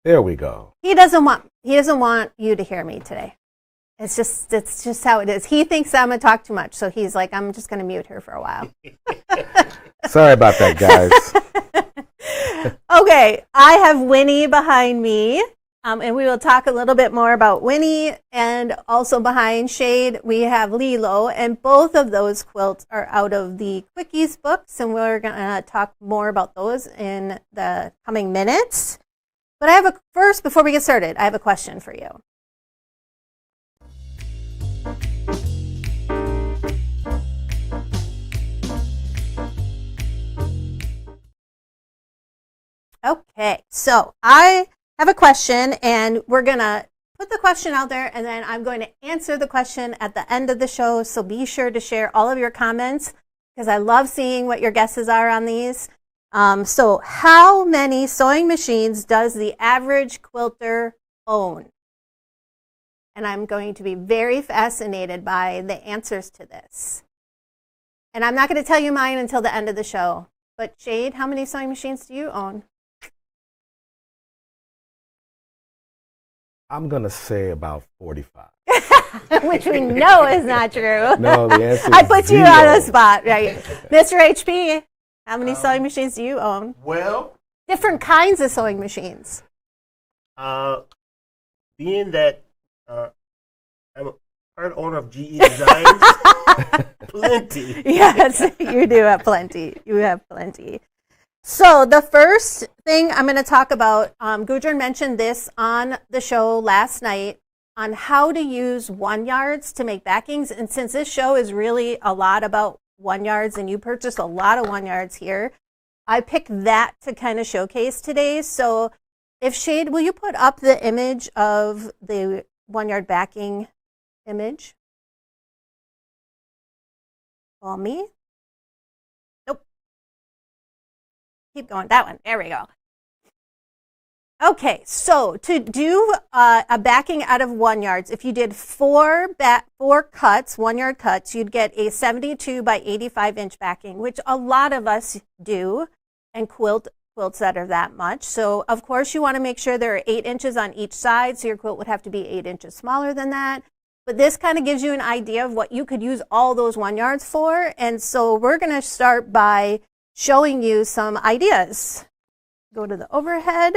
There we go. He doesn't want you to hear me today. It's just how it is. He thinks I'm gonna talk too much, so he's like, I'm just gonna mute her for a while. Sorry about that, guys. Okay, I have Winnie behind me, and we will talk a little bit more about Winnie, and also behind Shayde we have Lilo, and both of those quilts are out of the Quickies books, and we're gonna talk more about those in the coming minutes. But first, before we get started, I have a question for you. Okay, so I have a question, and we're going to put the question out there, and then I'm going to answer the question at the end of the show. So be sure to share all of your comments, because I love seeing what your guesses are on these. So how many sewing machines does the average quilter own? And I'm going to be very fascinated by the answers to this. And I'm not going to tell you mine until the end of the show. But Shayde, how many sewing machines do you own? I'm going to say about 45. Which we know is not true. No, the answer is I put you 0. on the spot, right? Mr. HP, how many sewing machines do you own? Well, different kinds of sewing machines. Being that I'm a part owner of GE Designs, plenty. Yes, you do have plenty. You have plenty. So the first thing I'm going to talk about, Gudrun mentioned this on the show last night, on how to use 1-yards to make backings. And since this show is really a lot about 1-yards, and you purchased a lot of 1-yards here, I picked that to kind of showcase today. So if Shayde, will you put up the image of the 1-yard backing image? Call me. Nope. Keep going. That one. There we go. Okay, so to do a backing out of 1-yards, if you did four cuts, 1-yard cuts, you'd get a 72 by 85 inch backing, which a lot of us do, and quilts that are that much. So of course you want to make sure there are 8 inches on each side, so your quilt would have to be 8 inches smaller than that. But this kind of gives you an idea of what you could use all those 1-yards for. And so we're going to start by showing you some ideas. Go to the overhead.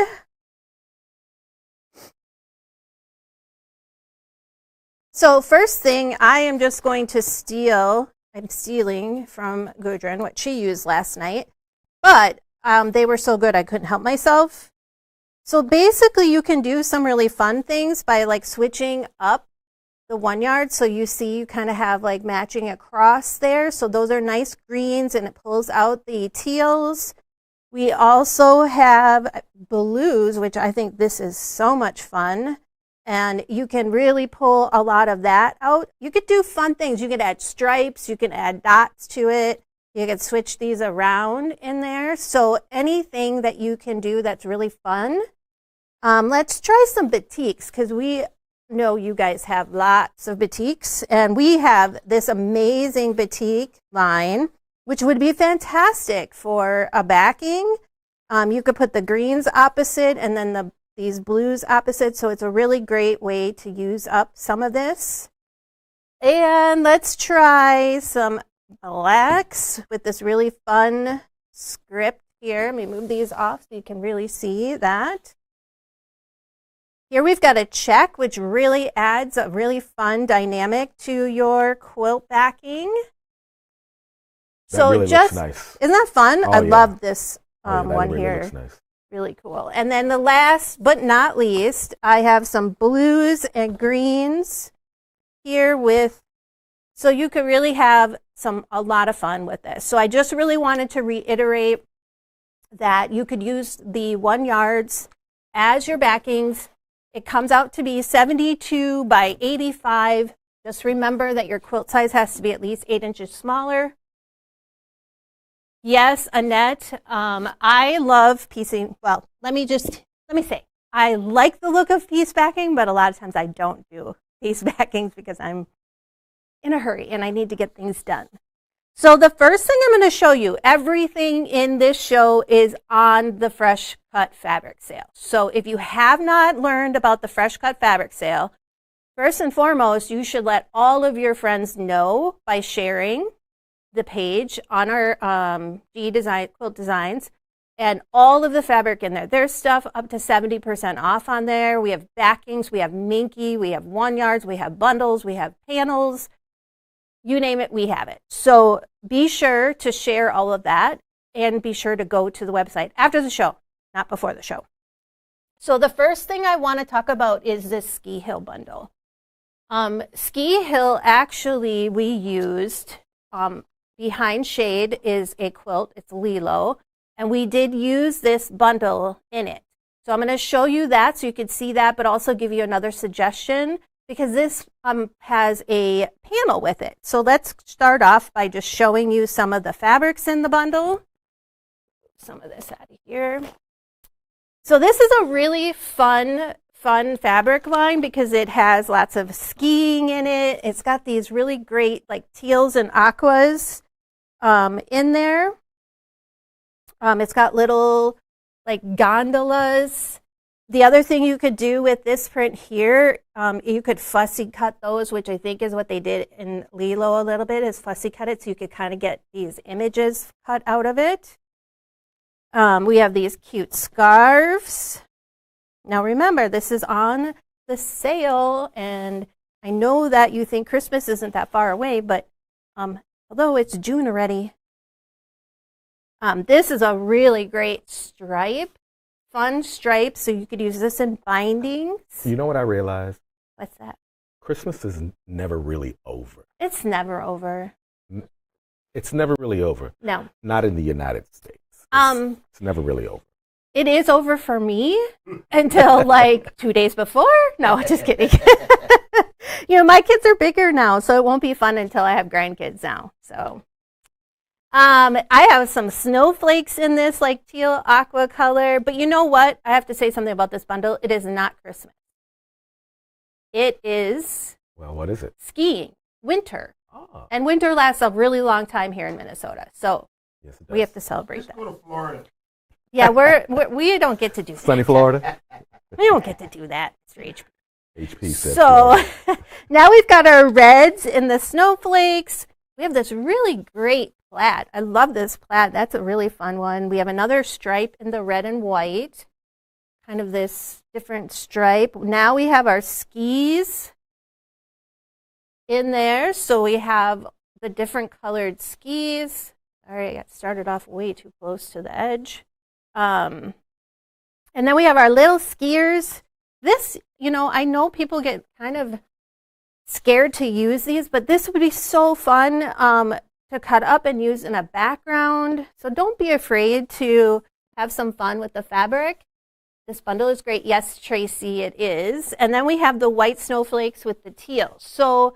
So first thing, I am just going to I'm stealing from Gudrun what she used last night, but they were so good I couldn't help myself. So basically you can do some really fun things by like switching up the 1-yard. So you see you kind of have like matching across there. So those are nice greens and it pulls out the teals. We also have blues, which I think this is so much fun. And you can really pull a lot of that out. You could do fun things. You could add stripes. You can add dots to it. You can switch these around in there. So anything that you can do that's really fun. Let's try some batiks, because we know you guys have lots of batiks. And we have this amazing batik line, which would be fantastic for a backing. You could put the greens opposite and then these blues opposite. So it's a really great way to use up some of this. And let's try some blacks with this really fun script here. Let me move these off so you can really see that. Here we've got a check, which really adds a really fun dynamic to your quilt backing. That So really just, looks nice. isn't that fun? Oh, I yeah. love this That one really here. looks nice. Really cool. And then the last but not least, I have some blues and greens here with, so you could really have a lot of fun with this. So I just really wanted to reiterate that you could use the 1 yards as your backings. It comes out to be 72 by 85. Just remember that your quilt size has to be at least 8 inches smaller. Yes, Annette, I love piecing. Well, let me say, I like the look of piece backing, but a lot of times I don't do piece backings because I'm in a hurry and I need to get things done. So the first thing I'm going to show you, everything in this show is on the Fresh Cut Fabric Sale. So if you have not learned about the Fresh Cut Fabric Sale, first and foremost, you should let all of your friends know by sharing the page on our Quilt Designs and all of the fabric in there. There's stuff up to 70% off on there. We have backings, we have minky, we have 1 yards, we have bundles, we have panels. You name it, we have it. So be sure to share all of that and be sure to go to the website after the show, not before the show. So the first thing I want to talk about is this Ski Hill bundle. Ski Hill, actually, we used, behind Shayde is a quilt. It's Lilo. And we did use this bundle in it. So I'm going to show you that so you can see that, but also give you another suggestion because this has a panel with it. So let's start off by just showing you some of the fabrics in the bundle. Some of this out of here. So this is a really fun fabric line because it has lots of skiing in it. It's got these really great like teals and aquas in there. It's got little like gondolas. The other thing you could do with this print here, you could fussy cut those, which I think is what they did in Lilo a little bit, is fussy cut it so you could kind of get these images cut out of it. We have these cute scarves. Now remember, this is on the sale, and I know that you think Christmas isn't that far away, but although it's June already, this is a really great stripe, fun stripe, so you could use this in bindings. You know what I realized? What's that? Christmas is never really over. It's never over. It's never really over. No. Not in the United States. It's never really over. It is over for me until like 2 days before. No, just kidding. You know, my kids are bigger now, so it won't be fun until I have grandkids now. So I have some snowflakes in this, like teal aqua color. But you know what? I have to say something about this bundle. It is not Christmas. It is... Well, what is it? Skiing. Winter. Oh. And winter lasts a really long time here in Minnesota. So Yes, it does. we have to celebrate Let's that. go to Florida. Yeah, we don't get to do that. Sunny Florida? We don't get to do that. It's rage. HP said So Florida. now we've got our reds in the snowflakes. We have this really great plaid. I love this plaid. That's a really fun one. We have another stripe in the red and white. Kind of this different stripe. Now we have our skis in there. So we have the different colored skis. All right, I got started off way too close to the edge. And then we have our little skiers. This, you know, I know people get kind of scared to use these, but this would be so fun to cut up and use in a background. So don't be afraid to have some fun with the fabric. This bundle is great. Yes, Tracy, it is. And then we have the white snowflakes with the teal. So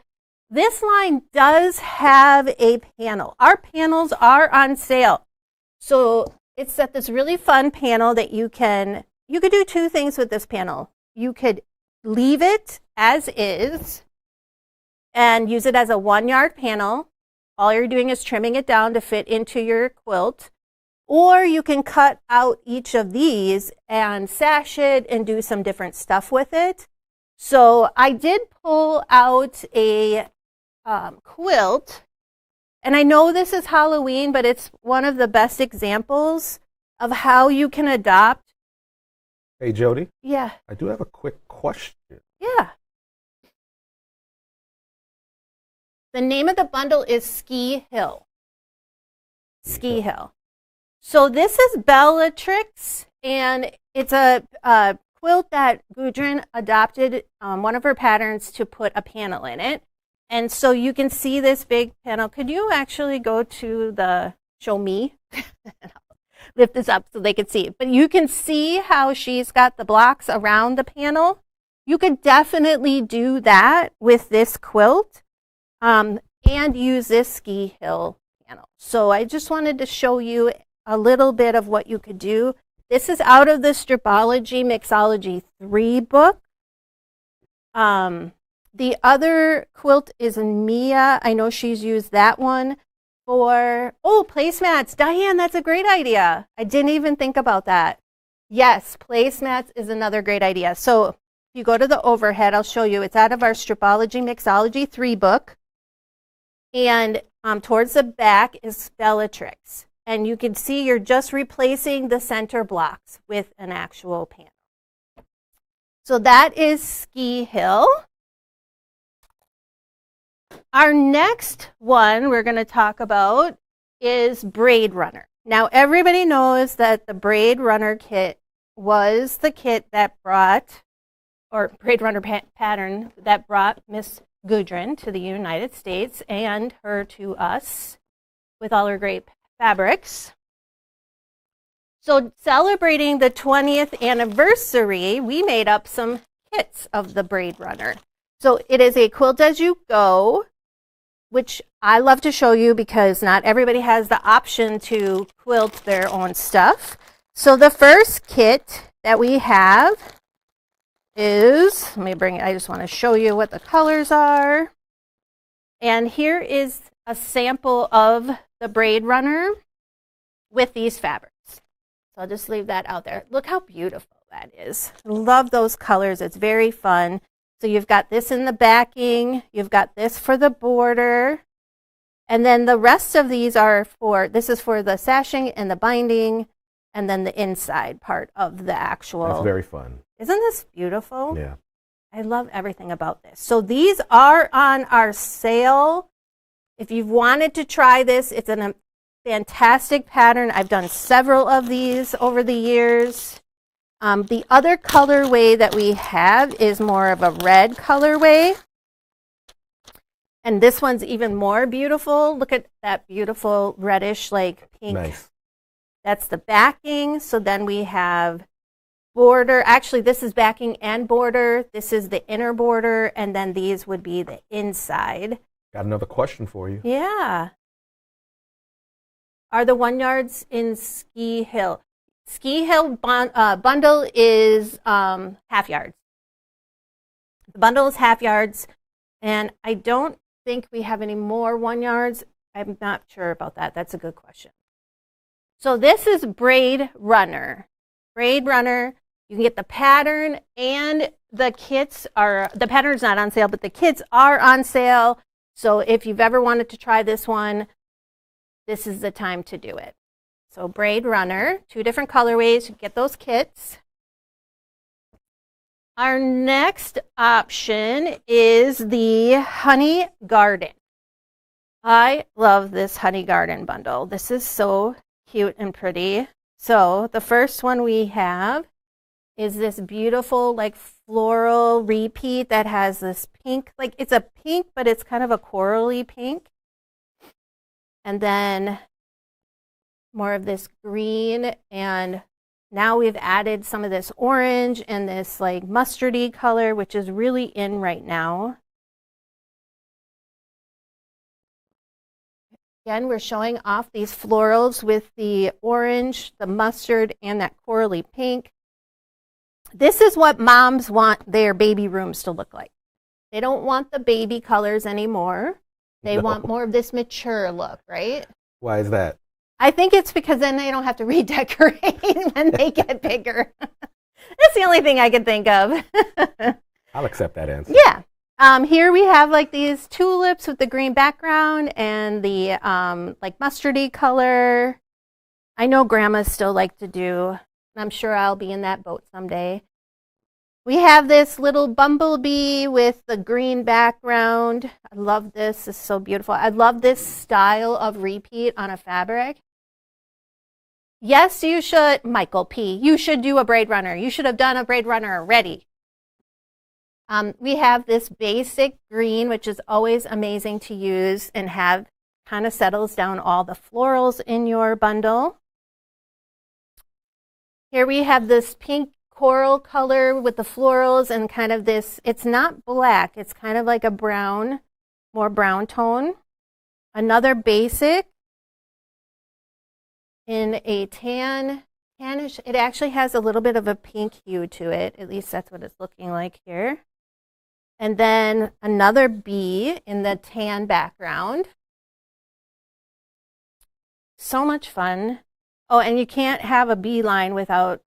this line does have a panel. Our panels are on sale. So it's at this really fun panel that you could do two things with this panel. You could leave it as is and use it as a 1-yard panel. All you're doing is trimming it down to fit into your quilt. Or you can cut out each of these and sash it and do some different stuff with it. So I did pull out a quilt. And I know this is Halloween, but it's one of the best examples of how you can adopt. Hey, Jody. Yeah. I do have a quick question. Yeah. The name of the bundle is Ski Hill. Ski Hill. So this is Bellatrix, and it's a quilt that Gudrun adopted one of her patterns to put a panel in it. And so you can see this big panel. Could you actually go to the show me? Lift this up so they can see it. But you can see how she's got the blocks around the panel. You could definitely do that with this quilt and use this Ski Hill panel. So I just wanted to show you a little bit of what you could do. This is out of the Stripology Mixology 3 book. The other quilt is Mia. I know she's used that one for, placemats. Diane, that's a great idea. I didn't even think about that. Yes, placemats is another great idea. So if you go to the overhead, I'll show you. It's out of our Stripology Mixology 3 book. And towards the back is Bellatrix. And you can see you're just replacing the center blocks with an actual panel. So that is Ski Hill. Our next one we're going to talk about is Braid Runner. Now everybody knows that the Braid Runner kit was the kit that brought, or Braid Runner pattern that brought Miss Gudrun to the United States and her to us with all her great fabrics. So celebrating the 20th anniversary, we made up some kits of the Braid Runner. So it is a quilt as you go, which I love to show you because not everybody has the option to quilt their own stuff. So the first kit that we have is, let me bring it, I just want to show you what the colors are. And here is a sample of the Braid Runner with these fabrics. So I'll just leave that out there. Look how beautiful that is. Love those colors. It's very fun. So you've got this in the backing. You've got this for the border. And then the rest of these are for, this is for the sashing and the binding, and then the inside part of the actual. That's very fun. Isn't this beautiful? Yeah. I love everything about this. So these are on our sale. If you've wanted to try this, it's a fantastic pattern. I've done several of these over the years. The other colorway that we have is more of a red colorway. And this one's even more beautiful. Look at that beautiful reddish, like pink. Nice. That's the backing. So then we have border. Actually, this is backing and border. This is the inner border. And then these would be the inside. Got another question for you. Yeah. Are the 1 yards in Ski Hill? Ski Hill bundle is half yards. The bundle is half yards. And I don't think we have any more 1 yards. I'm not sure about that. That's a good question. So this is Braid Runner. Braid Runner. You can get the pattern and the kits are, the pattern's not on sale, but the kits are on sale. So if you've ever wanted to try this one, this is the time to do it. So Braid Runner, 2 different colorways, you get those kits. Our next option is the Honey Garden. I love this Honey Garden bundle. This is so cute and pretty. So the first one we have is this beautiful like floral repeat that has this pink, like it's a pink, but it's kind of a corally pink. And then more of this green, and now we've added some of this orange and this like mustardy color, which is really in right now. again, we're showing off these florals with the orange, the mustard, and that corally pink. This is what moms want their baby rooms to look like. They don't want the baby colors anymore. They want more of this mature look, right? Why is that? I think it's because then they don't have to redecorate when they get bigger. That's the only thing I can think of. I'll accept that answer. Yeah. Here we have like these tulips with the green background and the like mustardy color. I know grandmas still like to do. I'm sure I'll be in that boat someday. We have this little bumblebee with the green background. I love this. It's so beautiful. I love this style of repeat on a fabric. Yes, you should, Michael P., you should do a braid runner. You should have done a braid runner already. We have this basic green, which is always amazing to use and have kind of settles down all the florals in your bundle. Here we have this pink coral color with the florals and kind of this, it's not black, it's kind of like a brown, more brown tone. Another basic in a tannish, it actually has a little bit of a pink hue to it, at least that's what it's looking like here. And then another bee in the tan background. So much fun. Oh, and you can't have a bee line without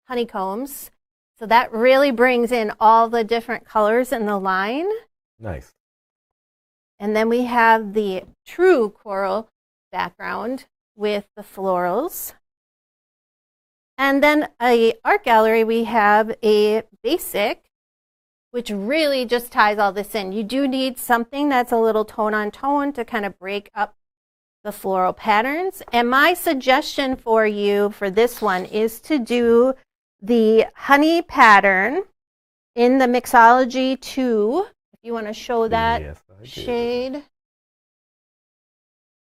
honeycombs. So that really brings in all the different colors in the line. Nice. And then we have the true coral background with the florals. And then a art gallery, we have a basic, which really just ties all this in. You do need something that's a little tone on tone to kind of break up the floral patterns. And my suggestion for you for this one is to do the honey pattern in the Mixology 2. If you want to show that, yes, Shayde.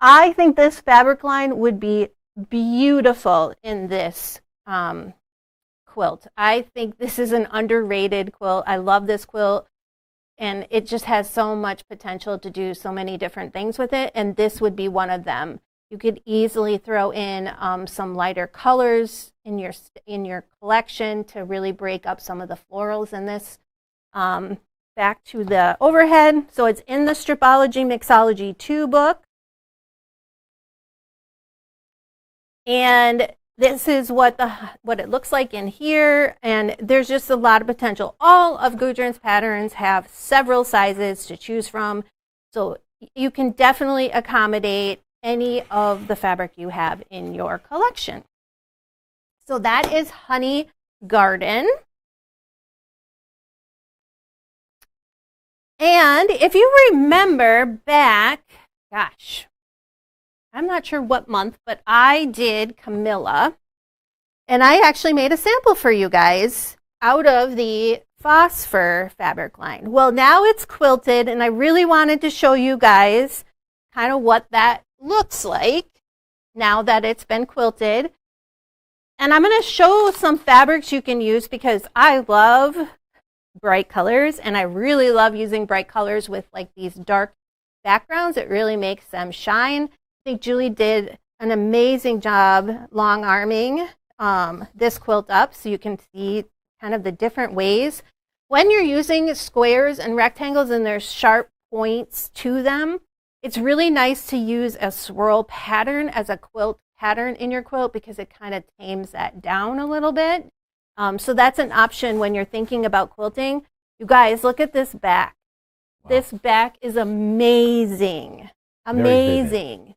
I think this fabric line would be beautiful in this quilt. I think this is an underrated quilt. I love this quilt, and it just has so much potential to do so many different things with it, and this would be one of them. You could easily throw in some lighter colors in your collection to really break up some of the florals in this. Back to the overhead. So it's in the Stripology Mixology 2 book. And this is what it looks like in here, and there's just a lot of potential. All of Gudrun's patterns have several sizes to choose from, so you can definitely accommodate any of the fabric you have in your collection. So that is Honey Garden. And if you remember back, gosh, I'm not sure what month, but I did Camilla, and I actually made a sample for you guys out of the Phosphor fabric line. Well, now it's quilted, and I really wanted to show you guys kind of what that looks like now that it's been quilted. And I'm going to show some fabrics you can use because I love bright colors, and I really love using bright colors with like these dark backgrounds. It really makes them shine. I think Julie did an amazing job long arming this quilt up so you can see kind of the different ways. When you're using squares and rectangles and there's sharp points to them, it's really nice to use a swirl pattern as a quilt pattern in your quilt because it kind of tames that down a little bit. So that's an option when you're thinking about quilting. You guys, look at this back. Wow. This back is amazing. Amazing.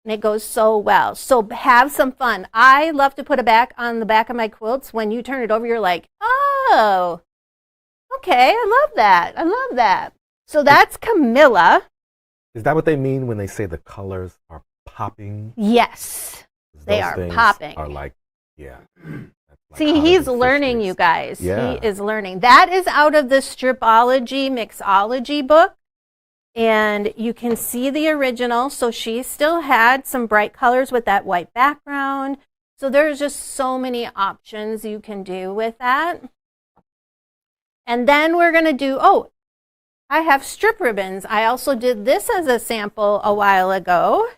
And it goes so well. So have some fun. I love to put a back on the back of my quilts. When you turn it over, you're like, oh, okay, I love that. I love that. So that's Camilla. Is that what they mean when they say the colors are popping? Yes, they are popping. Are like, yeah. Like see, he's learning, you guys. Yeah. He is learning. That is out of the Stripology Mixology book. And you can see the original. So she still had some bright colors with that white background. So there's just so many options you can do with that. And then we're going to do, oh, I have strip ribbons. I also did this as a sample a while ago.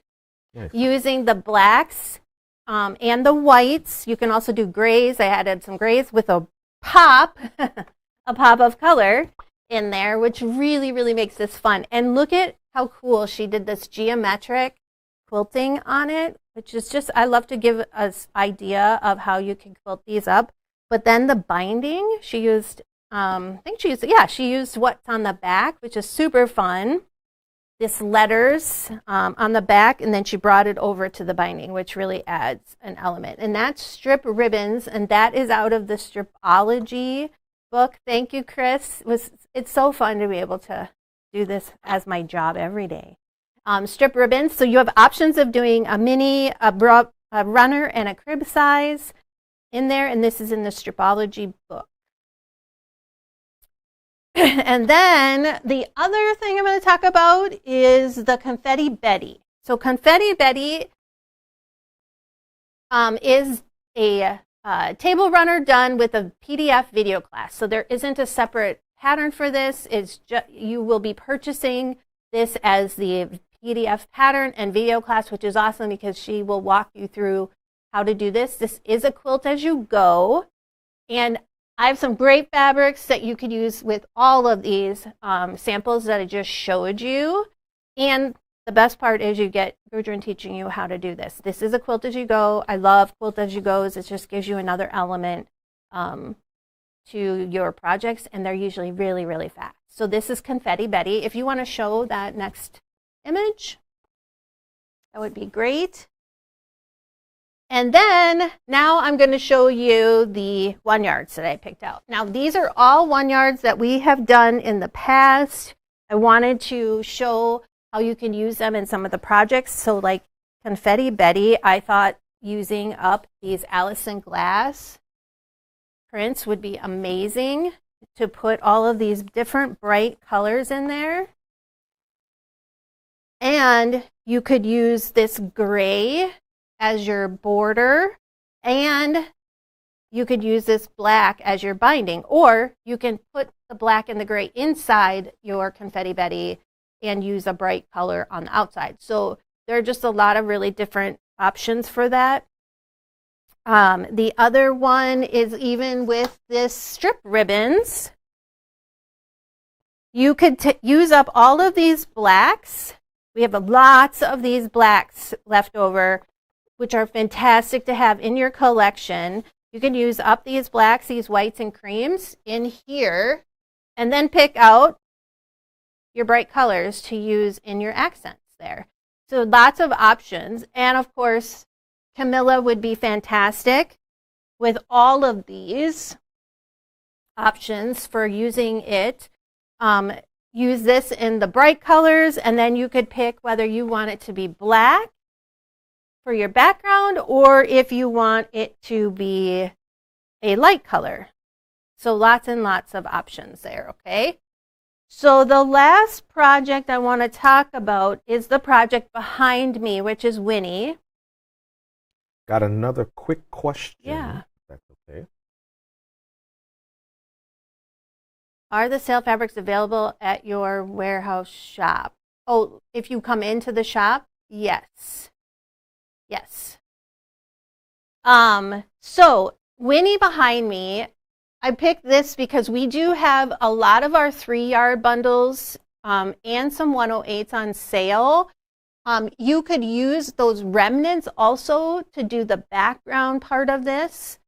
Nice. Using the blacks and the whites. You can also do grays. I added some grays with a pop, a pop of color in there, which really, really makes this fun. And look at how cool she did this geometric quilting on it, which is just, I love to give us idea of how you can quilt these up. But then the binding, she used, she used what's on the back, which is super fun. This letters on the back, and then she brought it over to the binding, which really adds an element. And that's strip ribbons, and that is out of the Stripology book. Thank you, Chris. It's so fun to be able to do this as my job every day. Strip ribbons, so you have options of doing a mini, a runner, and a crib size in there, and this is in the Stripology book. And then the other thing I'm going to talk about is the Confetti Betty. So Confetti Betty is a table runner done with a PDF video class. So there isn't a separate pattern for this. It's just, you will be purchasing this as the PDF pattern and video class, which is awesome because she will walk you through how to do this. This is a quilt as you go. And I have some great fabrics that you could use with all of these samples that I just showed you. And the best part is you get Gudrun teaching you how to do this. This is a quilt as you go. I love quilt as you goes. It just gives you another element to your projects, and they're usually really, really fast. So this is Confetti Betty. If you want to show that next image, that would be great. And then now I'm going to show you the 1 yards that I picked out. Now these are all 1 yards that we have done in the past. I wanted to show how you can use them in some of the projects. So like Confetti Betty, I thought using up these Allison Glass prints would be amazing to put all of these different bright colors in there. And you could use this gray as your border, and you could use this black as your binding, or you can put the black and the gray inside your Confetti Betty and use a bright color on the outside. So there are just a lot of really different options for that. The other one is even with this strip ribbons, you could use up all of these blacks. We have lots of these blacks left over, which are fantastic to have in your collection. You can use up these blacks, these whites and creams in here, and then pick out your bright colors to use in your accents there. So lots of options. And of course, Camilla would be fantastic with all of these options for using it. Use this in the bright colors, and then you could pick whether you want it to be black for your background, or if you want it to be a light color. So lots and lots of options there, okay? So the last project I want to talk about is the project behind me, which is Winnie. Got another quick question. Yeah. If that's okay. Are the sale fabrics available at your warehouse shop? Oh, if you come into the shop, yes. Yes. So Winnie behind me, I picked this because we do have a lot of our 3-yard bundles and some 108s on sale. You could use those remnants also to do the background part of this.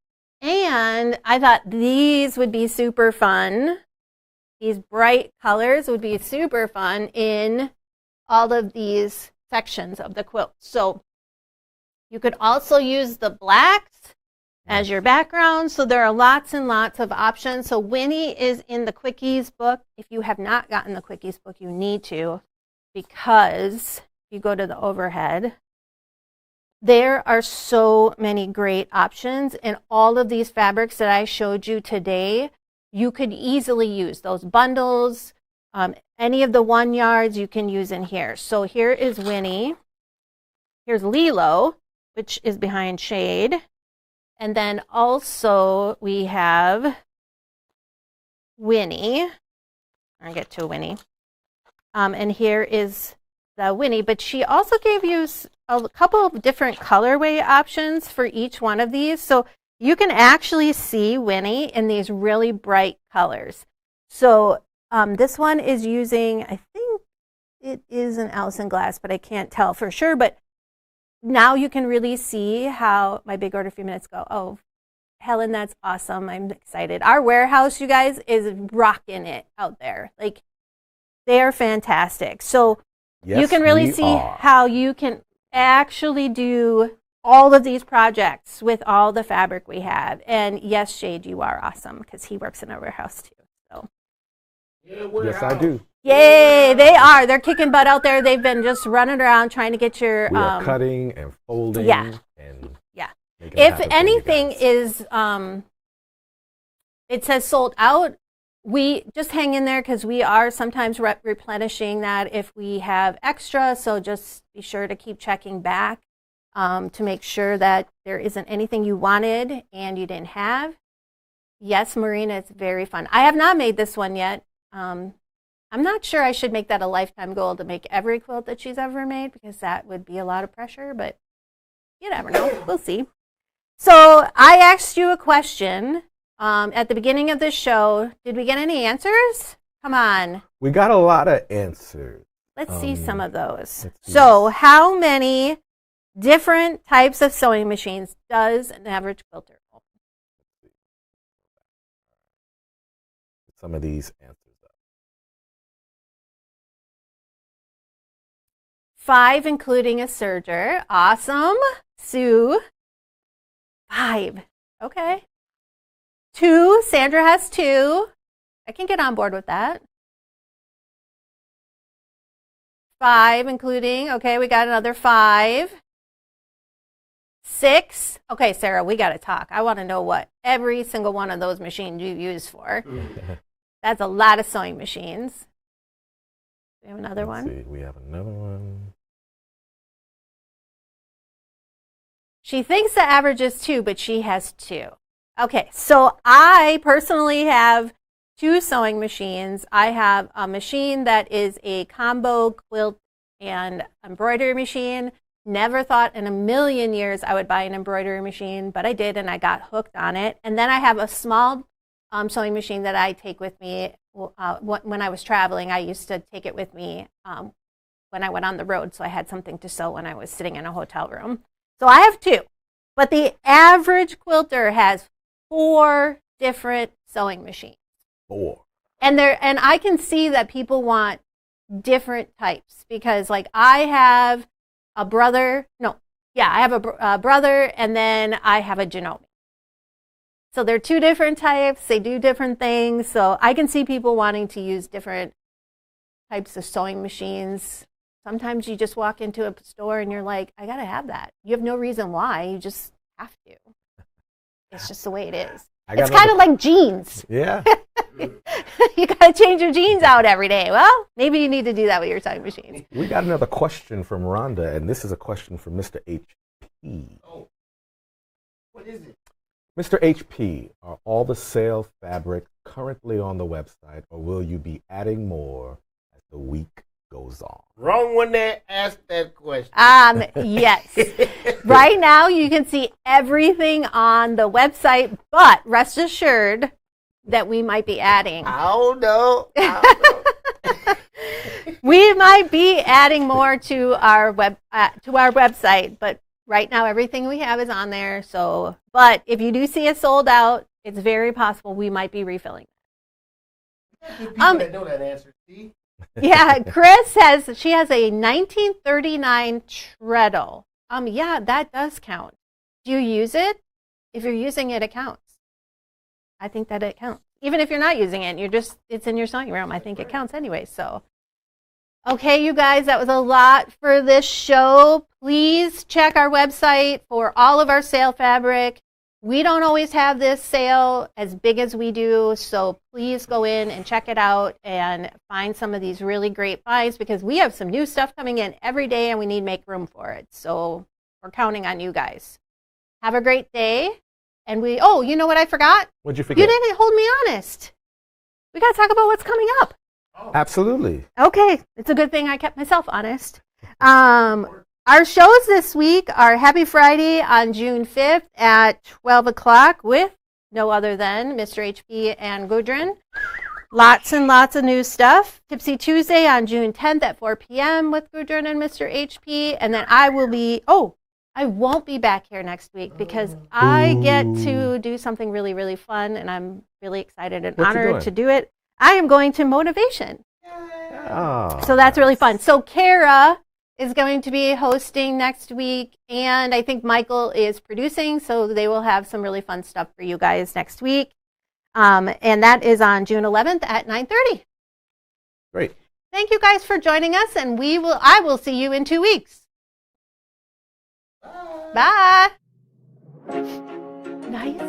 And I thought these would be super fun. These bright colors would be super fun in all of these sections of the quilt. So you could also use the blacks as your background. So there are lots and lots of options. So Winnie is in the Quickies book. If you have not gotten the Quickies book, you need to, because if you go to the overhead, there are so many great options. And all of these fabrics that I showed you today, you could easily use those bundles. Any of the 1 yards you can use in here. So here is Winnie. Here's Lilo, which is behind Shayde. And then also we have Winnie. I'll get to Winnie. And here is the Winnie, but she also gave you a couple of different colorway options for each one of these. So you can actually see Winnie in these really bright colors. So this one is using, I think it is an Allison glass, but I can't tell for sure. But now you can really see how my big order a few minutes ago. Oh, Helen, that's awesome. I'm excited. Our warehouse, you guys, is rocking it out there. Like, they are fantastic. So Yes, you can really see how you can actually do all of these projects with all the fabric we have. And yes, Shayde, you are awesome because he works in our warehouse too. So Yes, I do. yay, they are. They're kicking butt out there. They've been just running around trying to get your We are cutting and folding. yeah. And Yeah. making it If happen for you anything guys. is it says sold out, we just hang in there because we are sometimes replenishing that if we have extra. So just be sure to keep checking back to make sure that there isn't anything you wanted and you didn't have. Yes, Marina, it's very fun. I have not made this one yet. I'm not sure I should make that a lifetime goal to make every quilt that she's ever made because that would be a lot of pressure, but you never know. We'll see. So I asked you a question at the beginning of the show. Did we get any answers? Come on. We got a lot of answers. Let's see some of those. let's see. So how many different types of sewing machines does an average quilter own? Some of these answers up. 5, including a serger. Awesome. Sue. 5. Okay. 2. Sandra has 2. I can get on board with that. 5, including. Okay, we got another 5. 6. Okay, Sarah, we got to talk. I want to know what every single one of those machines you use for. That's a lot of sewing machines. We have another Let's one. see. We have another one. She thinks the average is 2, but she has 2. Okay, so I personally have 2 sewing machines. I have a machine that is a combo quilt and embroidery machine. Never thought in a million years I would buy an embroidery machine, but I did, and I got hooked on it. And then I have a small sewing machine that I take with me when I was traveling. I used to take it with me when I went on the road, so I had something to sew when I was sitting in a hotel room. So I have 2, but the average quilter has 4 different sewing machines. 4. And I can see that people want different types because, like, I have a brother. I have a brother, and then I have a Janome. So they're 2 different types. They do different things. So I can see people wanting to use different types of sewing machines. Sometimes you just walk into a store and you're like, I got to have that. You have no reason why. You just have to. It's just the way it is. It's kind of like jeans. Yeah. You got to change your jeans out every day. Well, maybe you need to do that with your sewing machines. We got another question from Rhonda, and this is a question from Mr. HP. Oh, what is it? Mr. HP, are all the sale fabric currently on the website, or will you be adding more as the week goes on? Wrong one that asked that question. Yes. Right now, you can see everything on the website, but rest assured that we might be adding. I don't know. We might be adding more to our website, but right now everything we have is on there. So, but if you do see it sold out, it's very possible we might be refilling. People that know that answer, see? Yeah, Chris has a 1939 treadle. Yeah, that does count. Do you use it? If you're using it, it counts. I think that it counts. Even if you're not using it, it's in your sewing room. I think it counts anyway. So, okay, you guys, that was a lot for this show. Please check our website for all of our sale fabric. We don't always have this sale as big as we do, so please go in and check it out and find some of these really great finds because we have some new stuff coming in every day and we need to make room for it. So we're counting on you guys. Have a great day. And you know what I forgot? What'd you forget? You didn't hold me honest. We got to talk about what's coming up. Absolutely. Okay, it's a good thing I kept myself honest. Our shows this week are Happy Friday on June 5th at 12 o'clock with no other than Mr. HP and Gudrun. Lots and lots of new stuff. Tipsy Tuesday on June 10th at 4 p.m. with Gudrun and Mr. HP. And then I won't be back here next week because I get to do something really, really fun, and I'm really excited and honored to do it. I am going to Motivation. Oh, so that's really fun. So Kara is going to be hosting next week, and I think Michael is producing, so they will have some really fun stuff for you guys next week. And that is on June 11th at 9:30. Great. Thank you guys for joining us, and I will see you in 2 weeks. Bye. Nice.